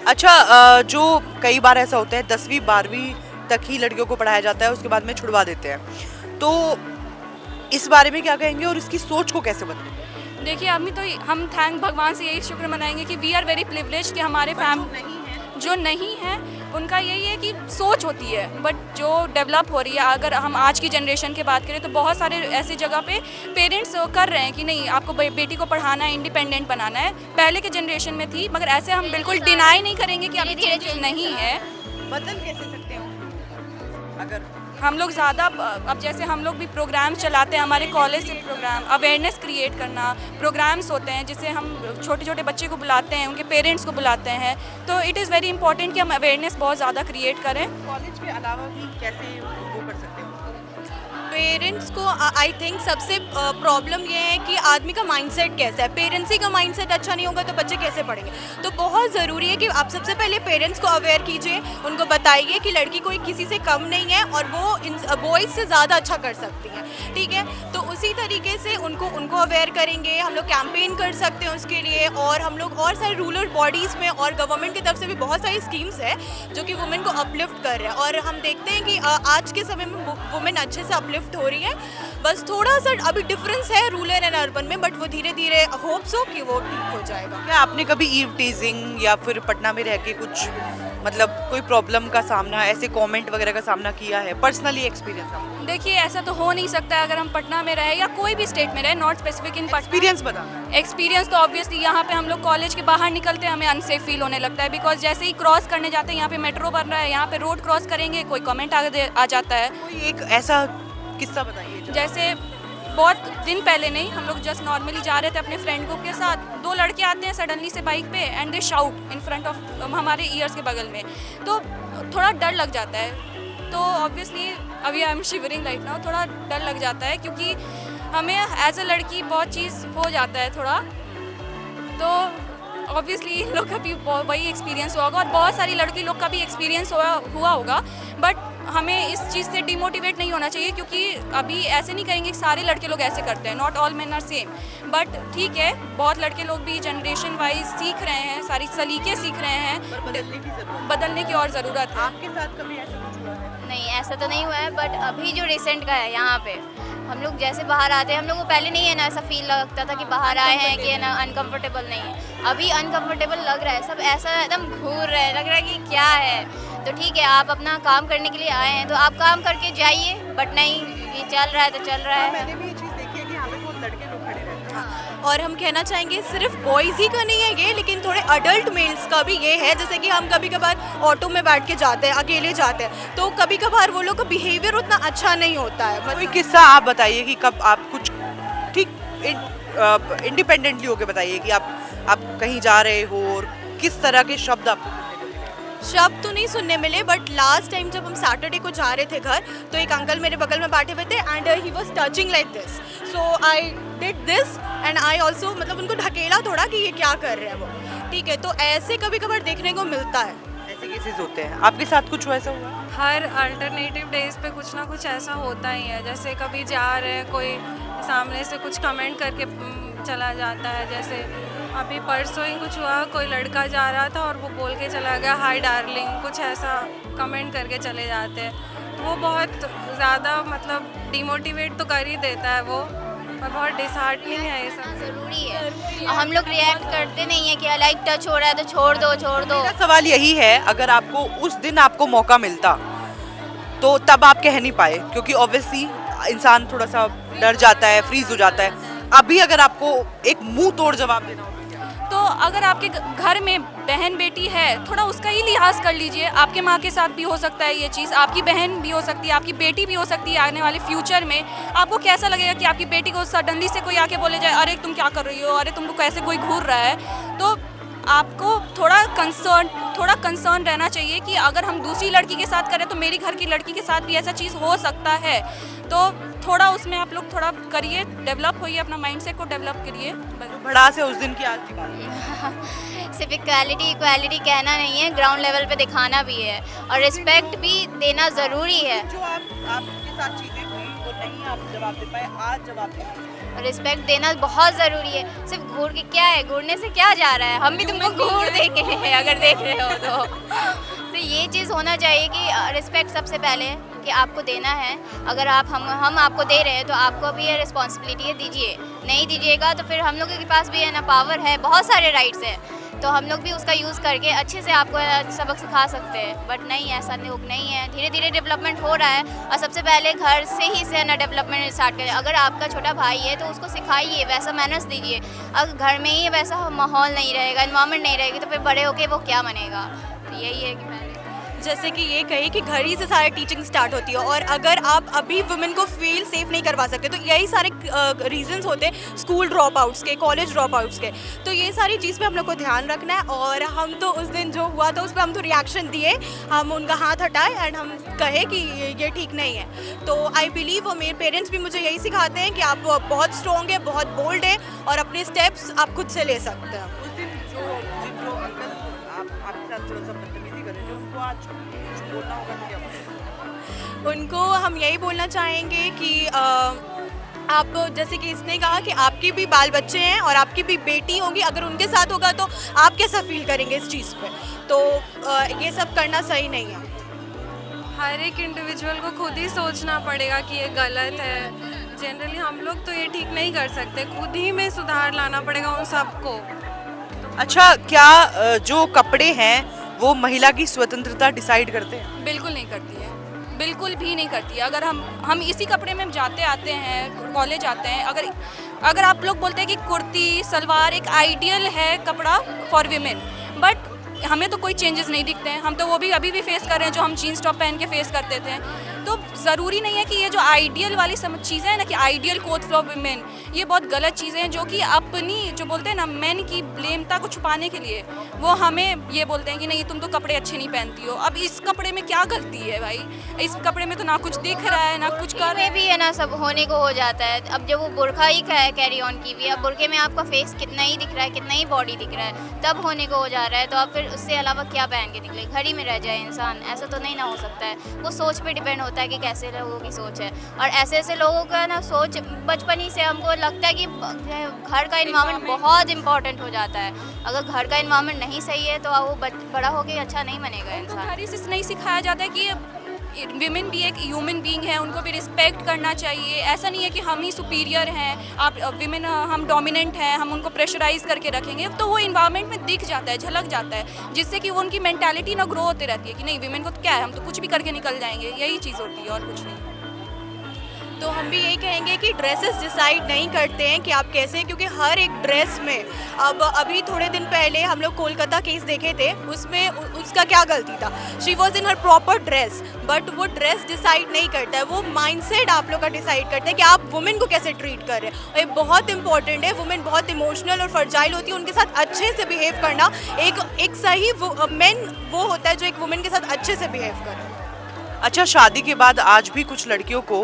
अच्छा, जो कई बार ऐसा होता है 10वीं 12वीं तक ही लड़कियों को पढ़ाया जाता है, उसके बाद में छुड़वा देते हैं, तो इस बारे में क्या कहेंगे और इसकी सोच को कैसे बदलेंगे? देखिए अभी तो हम थैंक भगवान से यही शुक्र मनाएंगे कि वी आर वेरी प्रिविलेज कि हमारे जो नहीं है उनका यही है कि सोच होती है, बट जो डेवलप हो रही है, अगर हम आज की जनरेशन की बात करें तो बहुत सारे ऐसी जगह पे पेरेंट्स कर रहे हैं कि नहीं आपको बेटी को पढ़ाना है, इंडिपेंडेंट बनाना है। पहले के जनरेशन में थी, मगर ऐसे हम बिल्कुल डिनाई नहीं करेंगे कि अभी चेंजेस नहीं है। बदल कैसे सकते हो? अगर हम लोग ज़्यादा अब जैसे हम लोग भी प्रोग्राम चलाते हैं, हमारे कॉलेज से प्रोग्राम अवेयरनेस क्रिएट करना, प्रोग्राम्स होते हैं जिससे हम छोटे छोटे बच्चे को बुलाते हैं, उनके पेरेंट्स को बुलाते हैं, तो इट इज़ वेरी इंपॉर्टेंट कि हम अवेयरनेस बहुत ज़्यादा क्रिएट करें। कॉलेज के अलावा भी कैसे वो कर सकते हो? पेरेंट्स को आई थिंक सबसे प्रॉब्लम ये है कि आदमी का माइंडसेट कैसा है। पेरेंट्स ही का माइंडसेट अच्छा नहीं होगा तो बच्चे कैसे पढ़ेंगे। तो बहुत ज़रूरी है कि आप सबसे पहले पेरेंट्स को अवेयर कीजिए, उनको बताइए कि लड़की कोई किसी से कम नहीं है और वो बॉयज़ से ज़्यादा अच्छा कर सकती है, ठीक है। तो उसी तरीके से उनको अवेयर करेंगे, हम लोग कैंपेन कर सकते हैं उसके लिए, और हम लोग और सारे रूरल बॉडीज़ में और गवर्नमेंट की तरफ से भी बहुत सारी स्कीम्स है जो कि वुमेन को अपलिफ्ट कर रहे हैं, और हम देखते हैं कि आज के समय में वुमेन अच्छे से अपलिफ्ट हो रही है। बस थोड़ा सा अभी डिफरेंस है रूरल एंड अर्बन में, बट वो धीरे धीरे होप्स हो कि वो ठीक हो जाएगा। क्या आपने कभी ईव टीजिंग या फिर पटना में रह के कुछ मतलब कोई प्रॉब्लम का सामना, ऐसे कमेंट वगैरह का सामना किया है? पर्सनली एक्सपीरियंस आपका? देखिए ऐसा तो हो नहीं सकता है अगर हम पटना में रहे या कोई भी स्टेट में रहे, नॉट स्पेसिफिक इन एक्सपीरियंस बता। एक्सपीरियंस तो ऑब्वियसली यहाँ पे हम लोग कॉलेज के बाहर निकलते हैं हमें अनसेफ फील होने लगता है, बिकॉज जैसे ही क्रॉस करने जाते हैं, यहाँ पे मेट्रो बन रहा है, यहाँ पे रोड क्रॉस करेंगे कोई कमेंट आ जाता है। कोई एक ऐसा किस्सा बताइए। जैसे बहुत दिन पहले नहीं, हम लोग जस्ट नॉर्मली जा रहे थे अपने फ्रेंड ग्रुप के साथ, 2 लड़के आते हैं सडनली से बाइक पे and they shout in front of हमारे ईयर्स के बगल में, तो थोड़ा डर लग जाता है। तो ऑब्वियसली अभी I am shivering right now, थोड़ा डर लग जाता है क्योंकि हमें एज अ लड़की बहुत चीज़ हो जाता है थोड़ा, तो ऑब्वियसली इन लोग का भी वही एक्सपीरियंस हुआ होगा और बहुत सारी लड़की लोग का भी एक्सपीरियंस हुआ होगा, बट हमें इस चीज़ से डिमोटिवेट नहीं होना चाहिए क्योंकि अभी ऐसे नहीं करेंगे कि सारे लड़के लोग ऐसे करते हैं, not all men are same, but ठीक है बहुत लड़के लोग भी जनरेशन वाइज सीख रहे हैं, सारी सलीके सीख रहे हैं, बदलने की और ज़रूरत है। आपके साथ कभी ऐसा कुछ हुआ है? नहीं, ऐसा तो नहीं हुआ है, बट अभी जो रिसेंट का है यहाँ पे हम लोग जैसे बाहर आते हैं, हम लोग को पहले नहीं है ना ऐसा फील लगता था कि बाहर आए हैं कि है ना अनकंफर्टेबल नहीं है, अभी अनकंफर्टेबल लग रहा है, सब ऐसा एकदम घूर रहे हैं, लग रहा है कि क्या है। तो ठीक है, आप अपना काम करने के लिए आए हैं तो आप काम करके जाइए, बट नहीं ये चल रहा है तो चल रहा है। मैंने भी ये चीज़ देखी है कि यहाँ पे बहुत लड़के लोग खड़े रहते हैं। और हम कहना चाहेंगे सिर्फ बॉयज़ ही का नहीं है ये, लेकिन थोड़े अडल्ट मेल्स का भी ये है। जैसे कि हम कभी कभार ऑटो में बैठ के जाते हैं, अकेले जाते हैं, तो कभी कभार वो लोग का बिहेवियर उतना अच्छा नहीं होता है। कोई किस्सा आप बताइए कि कब आप कुछ ठीक इंडिपेंडेंटली होके बताइए कि आप कहीं जा रहे हो और किस तरह के शब्द आपको शब्द तो नहीं सुनने मिले, बट लास्ट टाइम जब हम सैटरडे को जा रहे थे घर, तो एक अंकल मेरे बगल में बैठे हुए थे and he was touching like this, so I did this and I also, मतलब उनको ढकेला थोड़ा कि ये क्या कर रहे हैं वो। ठीक है, तो ऐसे कभी कभार देखने को मिलता है, ऐसे केसेस होते हैं। आपके साथ कुछ ऐसा हुआ? हर अल्टरनेटिव डेज पे कुछ ना कुछ ऐसा होता ही है। जैसे कभी जा रहे हैं, कोई सामने से कुछ कमेंट करके चला जाता है। जैसे अभी परसों ही कुछ हुआ, कोई लड़का जा रहा था और वो बोल के चला गया हाय डार्लिंग, कुछ ऐसा कमेंट करके चले जाते हैं। तो वो बहुत ज़्यादा मतलब डिमोटिवेट तो कर ही देता है वो, और बहुत डिसहार्टनिंग है ये सब। ज़रूरी है, हम लोग रिएक्ट करते नहीं है कि लाइक टच हो रहा है तो छोड़ दो। मेरा सवाल यही है, अगर आपको उस दिन आपको मौका मिलता तो तब आप कह नहीं पाए, क्योंकि ऑब्वियसली इंसान थोड़ा सा डर जाता है, फ्रीज हो जाता है। अभी अगर आपको एक मुंह तोड़ जवाब देना हो तो अगर आपके घर में बहन बेटी है, थोड़ा उसका ही लिहाज कर लीजिए। आपके माँ के साथ भी हो सकता है ये चीज़, आपकी बहन भी हो सकती है, आपकी बेटी भी हो सकती है। आने वाले फ्यूचर में आपको कैसा लगेगा कि आपकी बेटी को सडनली से कोई आके बोले जाए अरे तुम क्या कर रही हो, अरे तुमको कैसे कोई घूर रहा है। तो आपको थोड़ा कंसर्न रहना चाहिए कि अगर हम दूसरी लड़की के साथ करें तो मेरी घर की लड़की के साथ भी ऐसा चीज़ हो सकता है। तो थोड़ा उसमें आप लोग थोड़ा करिए, डेवलप होइए, अपना माइंडसेट को डेवलप करिए। भड़ास है उस दिन की आज की बात। सिर्फ इक्वालिटी कहना नहीं है, ग्राउंड लेवल पे दिखाना भी है और रिस्पेक्ट भी देना ज़रूरी है। जो आपके साथ चीज़ें हुई वो नहीं आप जवाब दे पाए, आज जवाब दे पाए। रिस्पेक्ट देना बहुत ज़रूरी है। सिर्फ घूर के क्या है, घूरने से क्या जा रहा है, हम भी तुमको घूर देंगे अगर देख रहे हो तो ये चीज़ होना चाहिए कि रिस्पेक्ट सबसे पहले कि आपको देना है। अगर हम आपको दे रहे हैं तो आपको भी ये रिस्पॉन्सिबिलिटी है, दीजिए। नहीं दीजिएगा तो फिर हम लोगों के पास भी है ना पावर है, बहुत सारे राइट्स हैं, तो हम लोग भी उसका यूज़ करके अच्छे से आपको सबक सिखा सकते हैं। बट नहीं, ऐसा लोग नहीं है। धीरे धीरे डेवलपमेंट हो रहा है और सबसे पहले घर से ही से ना डेवलपमेंट स्टार्ट करें। अगर आपका छोटा भाई है तो उसको सिखाइए, वैसा मैनर्स दीजिए। अगर घर में ही वैसा माहौल नहीं रहेगा, इन्वायरमेंट नहीं रहेगी, तो फिर बड़े होके वो क्या बनेगा। तो यही है कि पहले जैसे कि ये कही कि घर ही से सारे टीचिंग स्टार्ट होती है, और अगर आप अभी वुमेन को फील सेफ नहीं करवा सकते तो यही सारे रीजंस होते हैं स्कूल ड्रॉप आउट्स के, कॉलेज ड्रॉप आउट्स के। तो ये सारी चीज़ पे हम लोग को ध्यान रखना है। और हम तो उस दिन जो हुआ था उस पर हम तो रिएक्शन दिए, हम उनका हाथ हटाए एंड हम कहे कि ये ठीक नहीं है। तो आई बिलीव वो मेरे पेरेंट्स भी मुझे यही सिखाते हैं कि आप बहुत स्ट्रॉन्ग है, बहुत बोल्ड है और अपने स्टेप्स आप खुद से ले सकते हैं। उस दिन जो अंकल आपके साथ थोड़ा सा बदतमीजी कर रहे थे, उनको आज कुछ बोलना होगा तो क्या बोलेंगे? उनको हम यही बोलना चाहेंगे कि आप, जैसे कि इसने कहा कि आपके भी बाल बच्चे हैं और आपकी भी बेटी होगी, अगर उनके साथ होगा तो आप कैसा फील करेंगे इस चीज़ पे। तो ये सब करना सही नहीं है। हर एक इंडिविजुअल को खुद ही सोचना पड़ेगा कि ये गलत है। जनरली हम लोग तो ये ठीक नहीं कर सकते, खुद ही में सुधार लाना पड़ेगा उन सबको। अच्छा, क्या जो कपड़े हैं वो महिला की स्वतंत्रता डिसाइड करते हैं? बिल्कुल नहीं करती है, बिल्कुल भी नहीं करती है। अगर हम इसी कपड़े में जाते आते हैं, कॉलेज आते हैं, अगर आप लोग बोलते हैं कि कुर्ती सलवार एक आइडियल है कपड़ा फॉर वीमेन, बट हमें तो कोई चेंजेस नहीं दिखते हैं। हम तो वो भी अभी भी फेस कर रहे हैं जो हम जीन्स टॉप पहन के फेस करते थे। तो ज़रूरी नहीं है कि ये जो आइडियल वाली सब चीज़ें हैं ना कि आइडियल कोड फॉर वुमेन, ये बहुत गलत चीज़ें हैं जो कि अपनी जो बोलते हैं ना मेन की ब्लेमता को छुपाने के लिए वो हमें ये बोलते हैं कि नहीं तुम तो कपड़े अच्छे नहीं पहनती हो। अब इस कपड़े में क्या गलती है भाई? इस कपड़े में तो ना कुछ दिख रहा है ना कुछ कर में भी है ना, सब होने को हो जाता है। अब जब वो बुर्का ही कैरी ऑन की हुई है, अब बुर्के में आपका फेस कितना ही दिख रहा है, कितना ही बॉडी दिख रहा है, तब होने को हो जा रहा है। तो आप फिर उससे अलावा क्या पहन के निकले, घर ही में रह जाए इंसान, ऐसा तो नहीं ना हो सकता है। वो सोच पे डिपेंड होता है कि कैसे लोगों की सोच है। और ऐसे ऐसे लोगों का ना सोच बचपन ही से हमको लगता है कि घर का इन्वायरमेंट बहुत इंपॉर्टेंट हो जाता है। अगर घर का इन्वायरमेंट नहीं सही है तो वो बड़ा होके अच्छा नहीं बनेगा इंसान। घर ही से नहीं सिखाया जाता है कि विमेन भी एक ह्यूमन बीइंग है, उनको भी रिस्पेक्ट करना चाहिए। ऐसा नहीं है कि हम ही सुपीरियर हैं, आप विमेन हम डोमिनेंट हैं, हम उनको प्रेशराइज करके रखेंगे तो वो इन्वायरमेंट में दिख जाता है, झलक जाता है, जिससे कि वो उनकी मेंटालिटी ना ग्रो होती रहती है कि नहीं विमेन को तो क्या है, हम तो कुछ भी करके निकल जाएंगे, यही चीज़ होती है और कुछ नहीं। तो हम भी यही कहेंगे कि ड्रेसेस डिसाइड नहीं करते हैं कि आप कैसे हैं, क्योंकि हर एक ड्रेस में अब अभी थोड़े दिन पहले हम लोग कोलकाता केस देखे थे, उसमें उसका क्या गलती था, she was in her proper dress, but वो ड्रेस डिसाइड नहीं करता है, वो माइंडसेट आप लोग का डिसाइड करता है कि आप वुमेन को कैसे ट्रीट कर रहे हैं। और ये बहुत इंपॉर्टेंट है, वुमेन बहुत इमोशनल और फर्जाइल होती है, उनके साथ अच्छे से बिहेव करना एक सही मेन वो होता है जो एक वुमेन के साथ अच्छे से बिहेव करे। अच्छा, शादी के बाद आज भी कुछ लड़कियों को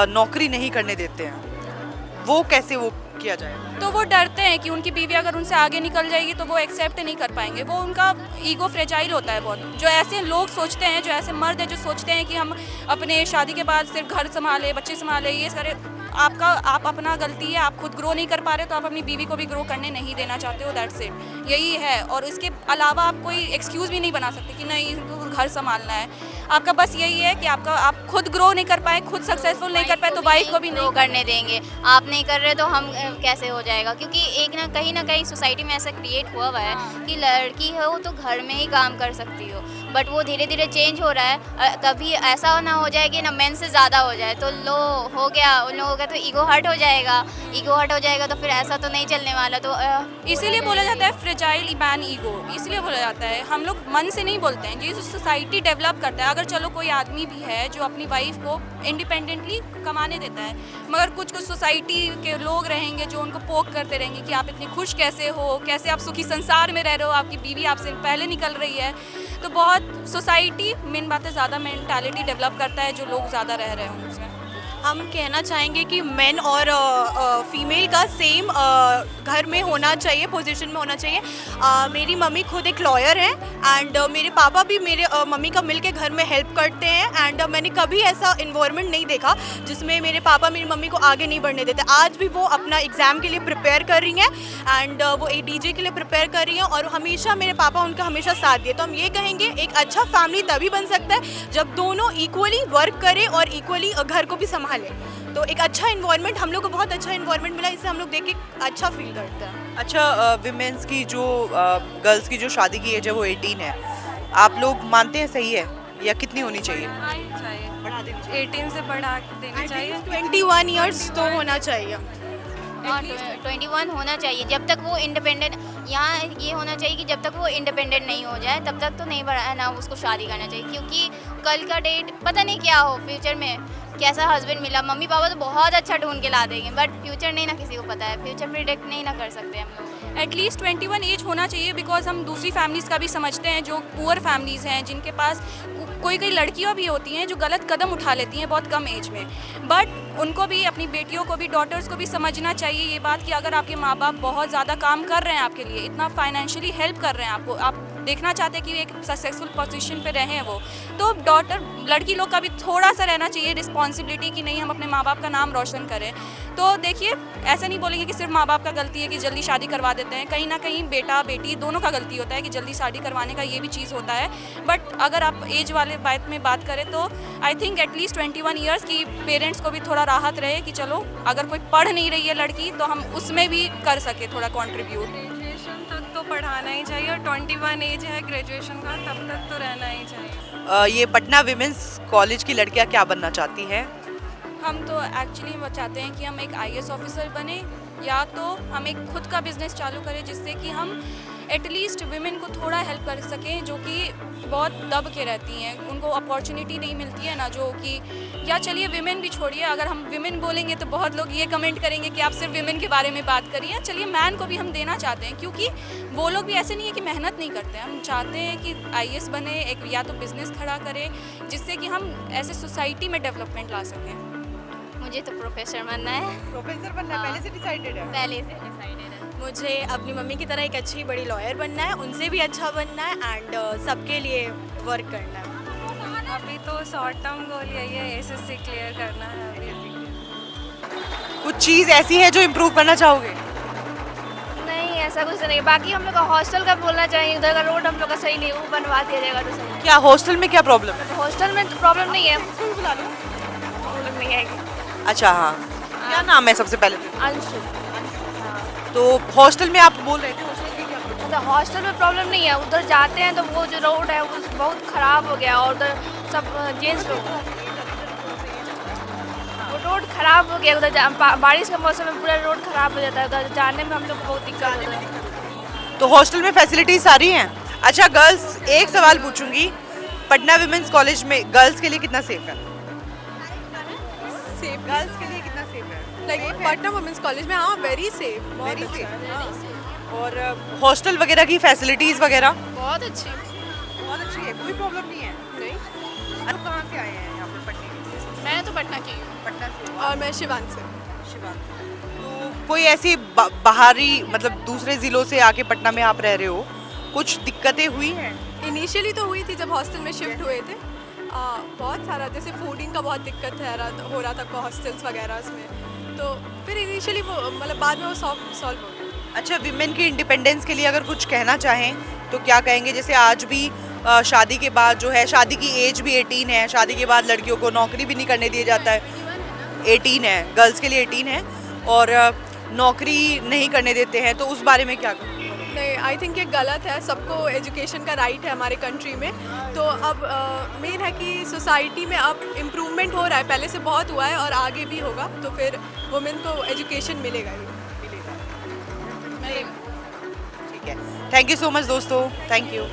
नौकरी नहीं करने देते हैं, वो कैसे वो किया जाए? तो वो डरते हैं कि उनकी बीवी अगर उनसे आगे निकल जाएगी तो वो एक्सेप्ट नहीं कर पाएंगे, वो उनका ईगो फ्रेजाइल होता है बहुत। जो ऐसे लोग सोचते हैं, जो ऐसे मर्द हैं जो सोचते हैं कि हम अपने शादी के बाद सिर्फ घर संभाले, बच्चे संभाले, ये सारे आप अपना गलती है, आप खुद ग्रो नहीं कर पा रहे तो आप अपनी बीवी को भी ग्रो करने नहीं देना चाहते हो, दैट्स इट, यही है। और इसके अलावा आप कोई एक्सक्यूज़ भी नहीं बना सकते कि नहीं घर संभालना है, आपका बस यही है कि आप खुद ग्रो नहीं कर पाए, खुद सक्सेसफुल नहीं कर पाए तो वाइफ को भी ग्रो करने देंगे। आप नहीं कर रहे तो हम कैसे हो जाएगा, क्योंकि एक ना कहीं सोसाइटी में ऐसा क्रिएट हुआ है कि लड़की है वो तो घर में ही काम कर सकती हो, बट वो धीरे धीरे चेंज हो रहा है। कभी ऐसा ना हो जाए कि ना मेन से ज़्यादा हो जाए तो लो हो गया, उन लोगों का तो ईगो हर्ट हो जाएगा, तो फिर ऐसा तो नहीं चलने वाला। तो इसीलिए बोला जाता है फ्रेजाइल मैन ईगो, इसलिए बोला जाता है, हम लोग मन से नहीं बोलते हैं, ये सोसाइटी डेवलप करता है। अगर चलो कोई आदमी भी है जो अपनी वाइफ को इंडिपेंडेंटली कमाने देता है, मगर कुछ सोसाइटी के लोग रहेंगे जो उनको पोक करते रहेंगे कि आप इतनी खुश कैसे हो, कैसे आप सुखी संसार में रह रहे हो, आपकी बीवी आपसे पहले निकल रही है। तो बहुत सोसाइटी मेन बात है ज़्यादा मेंटालिटी डेवलप करता है जो लोग ज़्यादा रह रहे हों उसमें। हम कहना चाहेंगे कि मेन और फीमेल का सेम घर में होना चाहिए, पोजीशन में होना चाहिए। मेरी मम्मी खुद एक लॉयर है एंड मेरे पापा भी मेरे मम्मी का मिलके घर में हेल्प करते हैं एंड मैंने कभी ऐसा इन्वायरमेंट नहीं देखा जिसमें मेरे पापा मेरी मम्मी को आगे नहीं बढ़ने देते। आज भी वो अपना एग्ज़ाम के लिए प्रिपेयर कर रही हैं एंड वो ADJ के लिए प्रिपेयर कर रही हैं और हमेशा मेरे पापा उनका हमेशा साथ दिए। तो हम ये कहेंगे एक अच्छा फैमिली तभी बन सकता है जब दोनों इक्वली वर्क करें और इक्वली घर को भी संभालें। तो एक अच्छा इन्वायरमेंट, हम लोग को बहुत अच्छा इन्वायरमेंट मिला, इससे हम लोग देख के अच्छा फील करते हैं। अच्छा, विमेंस की जो गर्ल्स की जो शादी की एज है वो 18 है, आप लोग मानते हैं सही है या कितनी होनी चाहिए? बढ़ा देनी चाहिए, 18 से बढ़ा देनी चाहिए, 21 ईयर्स तो होना चाहिए। 21 होना चाहिए, जब तक वो इंडिपेंडेंट, यहाँ ये होना चाहिए कि जब तक वो इंडिपेंडेंट नहीं हो जाए तब तक तो नहीं बढ़ा ना उसको शादी करना चाहिए, क्योंकि कल का डेट पता नहीं क्या हो, फ्यूचर में कैसा हस्बैंड मिला। मम्मी पापा तो बहुत अच्छा ढूंढ के ला देंगे, बट फ्यूचर नहीं ना किसी को पता है, फ्यूचर प्रिडिक्ट नहीं ना कर सकते हम लोग। एटलीस्ट 21 एज होना चाहिए, बिकॉज हम दूसरी फैमिलीज़ का भी समझते हैं जो पुअर फैमिलीज़ हैं जिनके पास कोई लड़कियां भी होती हैं जो गलत कदम उठा लेती हैं बहुत कम एज में, बट उनको भी अपनी बेटियों को भी, डॉटर्स को भी समझना चाहिए ये बात कि अगर आपके माँ बाप बहुत ज़्यादा काम कर रहे हैं आपके लिए, इतना फाइनेंशियली हेल्प कर रहे हैं आपको, आप देखना चाहते हैं कि एक सक्सेसफुल पोजीशन पे रहें वो, तो डॉटर लड़की लोग का भी थोड़ा सा रहना चाहिए रिस्पॉन्सिबिलिटी कि नहीं हम अपने माँ बाप का नाम रोशन करें। तो देखिए, ऐसा नहीं बोलेंगे कि सिर्फ माँ बाप का गलती है कि जल्दी शादी करवा देते हैं, कहीं ना कहीं बेटा बेटी दोनों का गलती होता है कि जल्दी शादी करवाने का ये भी चीज़ होता है। बट अगर आप एज वाले बात में बात करें तो आई थिंक एटलीस्ट 21 ईयर्स की पेरेंट्स को भी थोड़ा राहत रहे कि चलो अगर कोई पढ़ नहीं रही है लड़की तो हम उसमें भी कर सके थोड़ा कॉन्ट्रीब्यूट। ग्रेजुएशन तक तो पढ़ाना ही चाहिए और 21 एज है ग्रेजुएशन का, तब तक तो रहना ही चाहिए। ये पटना विमेंस कॉलेज की लड़कियां क्या बनना चाहती हैं? हम तो एक्चुअली चाहते हैं कि हम एक IAS ऑफिसर बने या तो हम एक खुद का बिजनेस चालू करें जिससे कि हम एटलीस्ट विमेन को थोड़ा हेल्प कर सकें जो कि बहुत दब के रहती हैं, उनको अपॉर्चुनिटी नहीं मिलती है ना, जो कि या चलिए विमेन भी छोड़िए, अगर हम विमेन बोलेंगे तो बहुत लोग ये कमेंट करेंगे कि आप सिर्फ विमेन के बारे में बात करिए, चलिए मैन को भी हम देना चाहते हैं क्योंकि वो लोग भी ऐसे नहीं है कि मेहनत नहीं करते हैं, हम चाहते हैं कि IAS बने, एक या तो बिज़नेस खड़ा करें जिससे कि हम ऐसे सोसाइटी में डेवलपमेंट ला सकें। मुझे तो प्रोफेसर बनना है। प्रोफेसर बनना पहले से डिसाइडेड है? पहले से डिसाइडेड है। मुझे अपनी मम्मी की तरह एक अच्छी बड़ी लॉयर बनना है, उनसे भी अच्छा बनना है एंड सबके लिए वर्क करना है। अभी तो शॉर्ट टर्म गोल यही है, SSC क्लियर करना है अभी। कुछ चीज़ ऐसी है जो इम्प्रूव करना चाहोगे? नहीं, ऐसा ऐसा कुछ नहीं है। बाकी हम लोग का हॉस्टल का बोलना चाहिए, उधर का रोड हम लोग का सही नहीं है, वो बनवा दिया जाएगा तो सही। क्या हॉस्टल में क्या प्रॉब्लम है? हॉस्टल में तो प्रॉब्लम नहीं है, प्रॉब्लम नहीं आएगी। अच्छा हाँ, क्या नाम है सबसे पहले? अंशु। तो हॉस्टल में आप बोल रहे थे hostel में क्या problem? मतलब हॉस्टल में प्रॉब्लम नहीं है, उधर जाते हैं तो वो जो रोड है वो बहुत ख़राब हो गया और उधर सब जेंट्स लोग, वो रोड ख़राब हो गया उधर, बारिश के मौसम में पूरा रोड ख़राब हो जाता है, उधर जाने में हम लोग को बहुत दिक्कत होता है। तो हॉस्टल में फैसिलिटीज सारी हैं? अच्छा गर्ल्स, एक सवाल पूछूंगी, पटना विमेंस कॉलेज में गर्ल्स के लिए कितना सेफ है? सेफ गर्ल्स के लिए कितना सेफ है? लाइक पटना वुमेंस कॉलेज में हाँ वेरी सेफ, Very safe. और हॉस्टल वगैरह की फैसिलिटीज वगैरह बहुत अच्छी। बहुत अच्छी है, कोई प्रॉब्लम नहीं है। नहीं, आप कहाँ से आए हैं यहाँ पर पढ़ने के लिए? मैं तो पटना की हूँ। पटना से। और मैं शिवान से। तो कोई ऐसी बाहरी मतलब दूसरे ज़िलों से आके पटना में आप रह रहे हो, कुछ दिक्कतें हुई हैं? इनिशियली तो हुई थी जब हॉस्टल में शिफ्ट हुए थे, बहुत सारा जैसे फूडिंग का बहुत दिक्कत हो रहा था हॉस्टल्स वगैरह में, तो फिर इनिशियली वो मतलब बाद में वो सॉल्व हो गया। अच्छा, विमेन की इंडिपेंडेंस के लिए अगर कुछ कहना चाहें तो क्या कहेंगे? जैसे आज भी शादी के बाद जो है, शादी की एज भी 18 है, शादी के बाद लड़कियों को नौकरी भी नहीं करने दिया जाता है। 18 है, गर्ल्स के लिए 18 है और नौकरी नहीं करने देते हैं, तो उस बारे में क्या कहें? नहीं, आई थिंक ये गलत है, सबको एजुकेशन का राइट है हमारे कंट्री में। तो अब मेन है कि सोसाइटी में अब इम्प्रूवमेंट हो रहा है, पहले से बहुत हुआ है और आगे भी होगा, तो फिर वुमेन को एजुकेशन मिलेगा ही मिलेगा। ठीक है, थैंक यू सो मच दोस्तों, थैंक यू।